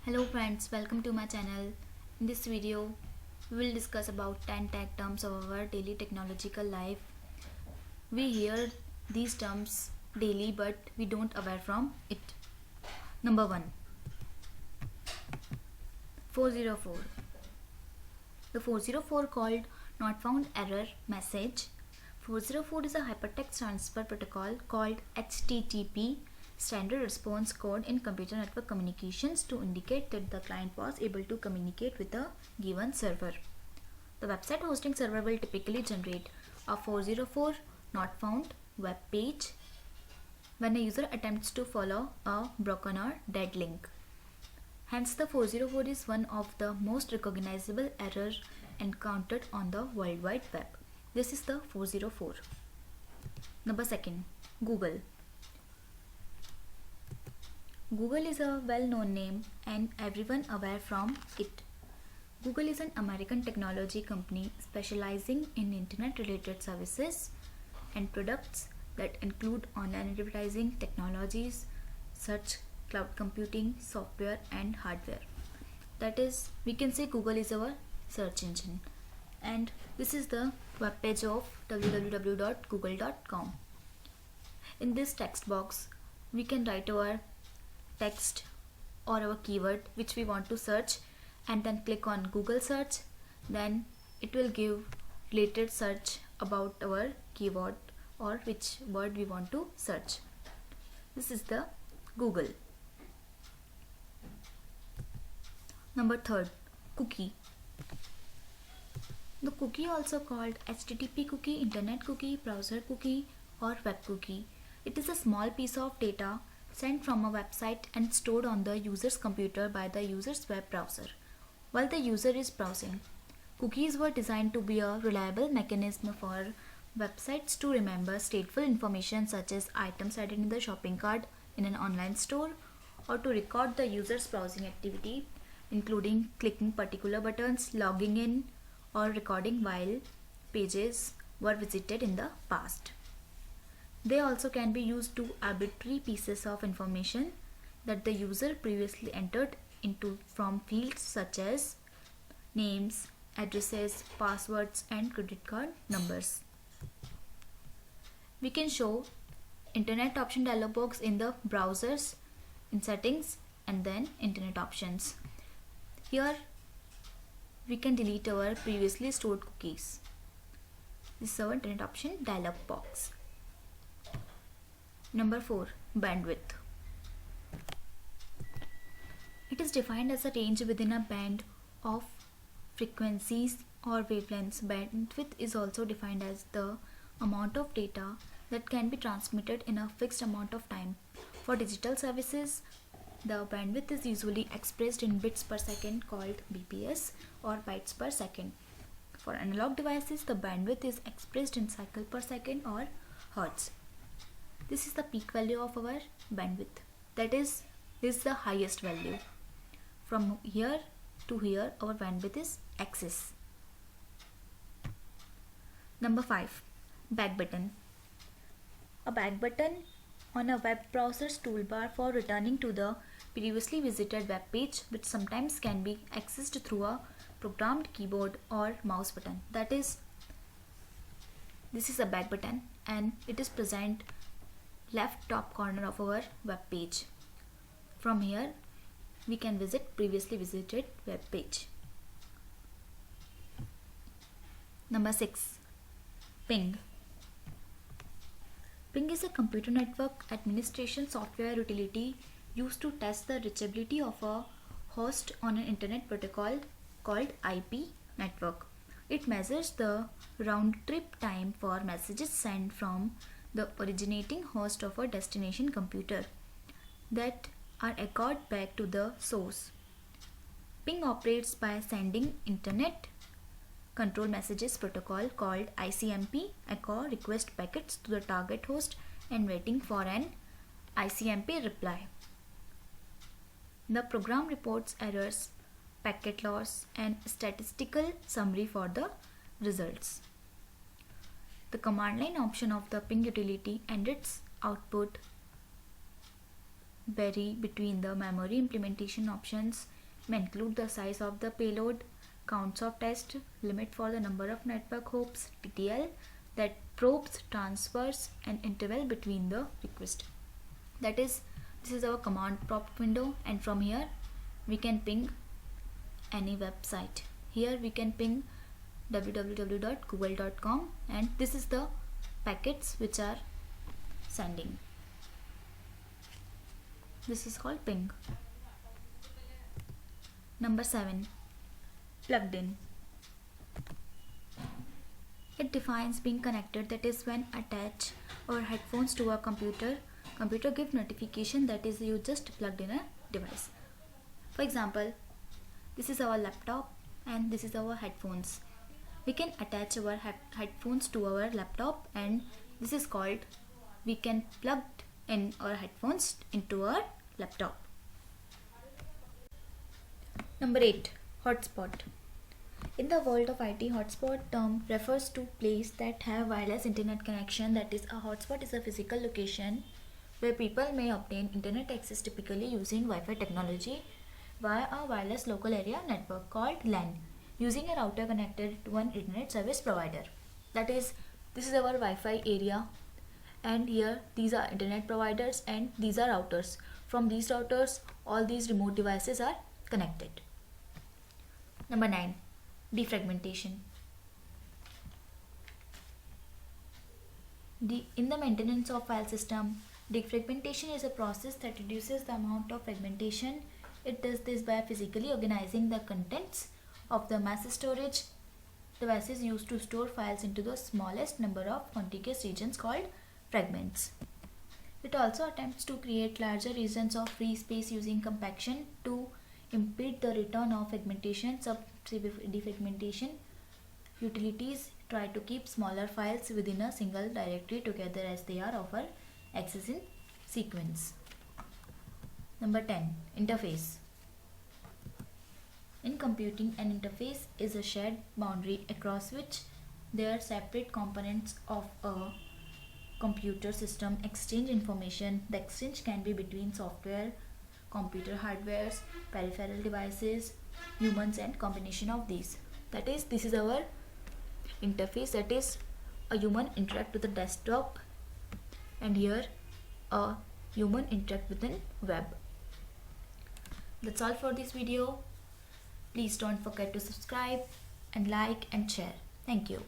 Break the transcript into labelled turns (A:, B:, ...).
A: Hello friends, welcome to my channel. In this video, we will discuss about 10 tech terms of our daily technological life. We hear these terms daily but we don't aware from it. Number 1. 404. The 404 called not found error message. 404 is a hypertext transfer protocol called HTTP, standard response code in computer network communications, to indicate that the client was able to communicate with a given server. The website hosting server will typically generate a 404 not found web page when a user attempts to follow a broken or dead link. Hence, the 404 is one of the most recognizable errors encountered on the World Wide Web. This is the 404. Number 2. Google. Google is a well-known name and everyone aware from it. Google is an American technology company specializing in internet-related services and products that include online advertising technologies, search, cloud computing, software and hardware. That is, we can say Google is our search engine. And this is the web page of www.google.com. In this text box, we can write our text or our keyword which we want to search and then click on Google search. Then it will give related search about our keyword or which word we want to search. This is the Google. Number 3. Cookie. The cookie, also called HTTP cookie, internet cookie, browser cookie or web cookie. It is a small piece of data sent from a website and stored on the user's computer by the user's web browser while the user is browsing. Cookies were designed to be a reliable mechanism for websites to remember stateful information such as items added in the shopping cart in an online store, or to record the user's browsing activity, including clicking particular buttons, logging in, or recording while pages were visited in the past. They also can be used to arbitrary pieces of information that the user previously entered into from fields such as names, addresses, passwords, and credit card numbers. We can show Internet option dialog box in the browsers, in settings, and then Internet options. Here we can delete our previously stored cookies. This is our Internet option dialog box. Number 4. Bandwidth. It is defined as a range within a band of frequencies or wavelengths. Bandwidth is also defined as the amount of data that can be transmitted in a fixed amount of time. For digital services, the bandwidth is usually expressed in bits per second, called bps, or bytes per second. For analog devices, the bandwidth is expressed in cycle per second or hertz. This is the peak value of our bandwidth. That is, this is the highest value. From here to here, our bandwidth is axis. Number 5. Back button. A back button on a web browser's toolbar for returning to the previously visited web page, which sometimes can be accessed through a programmed keyboard or mouse button. That is, this is a back button and it is present left top corner of our web page. From here we can visit previously visited web page. Number 6. Ping. Ping is a computer network administration software utility used to test the reachability of a host on an internet protocol called IP network. It measures the round trip time for messages sent from the originating host of a destination computer that are echoed back to the source. Ping operates by sending Internet Control Messages Protocol called ICMP echo request packets to the target host and waiting for an ICMP reply. The program reports errors, packet loss, and statistical summary for the results. The command line option of the ping utility and its output vary between the memory implementation options, may include the size of the payload, counts of test, limit for the number of network hops, TTL, that probes, transfers, and interval between the request. That is, this is our command prompt window, and from here we can ping any website. Here we can ping www.google.com, and this is the packets which are sending. This is called ping. Number 7, plugged in. It defines being connected, that is when attach our headphones to a computer give notification that is you just plugged in a device. For example, this is our laptop and this is our headphones. We can attach our headphones to our laptop, and this is called we can plug in our headphones into our laptop. Number 8, hotspot. In the world of IT, hotspot term refers to place that have wireless internet connection. That is, a hotspot is a physical location where people may obtain internet access, typically using Wi-Fi technology via a wireless local area network called LAN, using a router connected to an internet service provider. That is, this is our Wi-Fi area, and here these are internet providers and these are routers. From these routers, all these remote devices are connected. Number 9, defragmentation. In the maintenance of file system, defragmentation is a process that reduces the amount of fragmentation. It does this by physically organizing the contents of the mass storage devices used to store files into the smallest number of contiguous regions called fragments. It also attempts to create larger regions of free space using compaction to impede the return of fragmentation. Defragmentation utilities try to keep smaller files within a single directory together as they are offer access in sequence. Number 10, interface. In computing, an interface is a shared boundary across which there are separate components of a computer system exchange information. The exchange can be between software, computer hardwares, peripheral devices, humans, and combination of these. That is, this is our interface, that is a human interact with the desktop, and here a human interact with an web. That's all for this video. Please don't forget to subscribe and like and share. Thank you.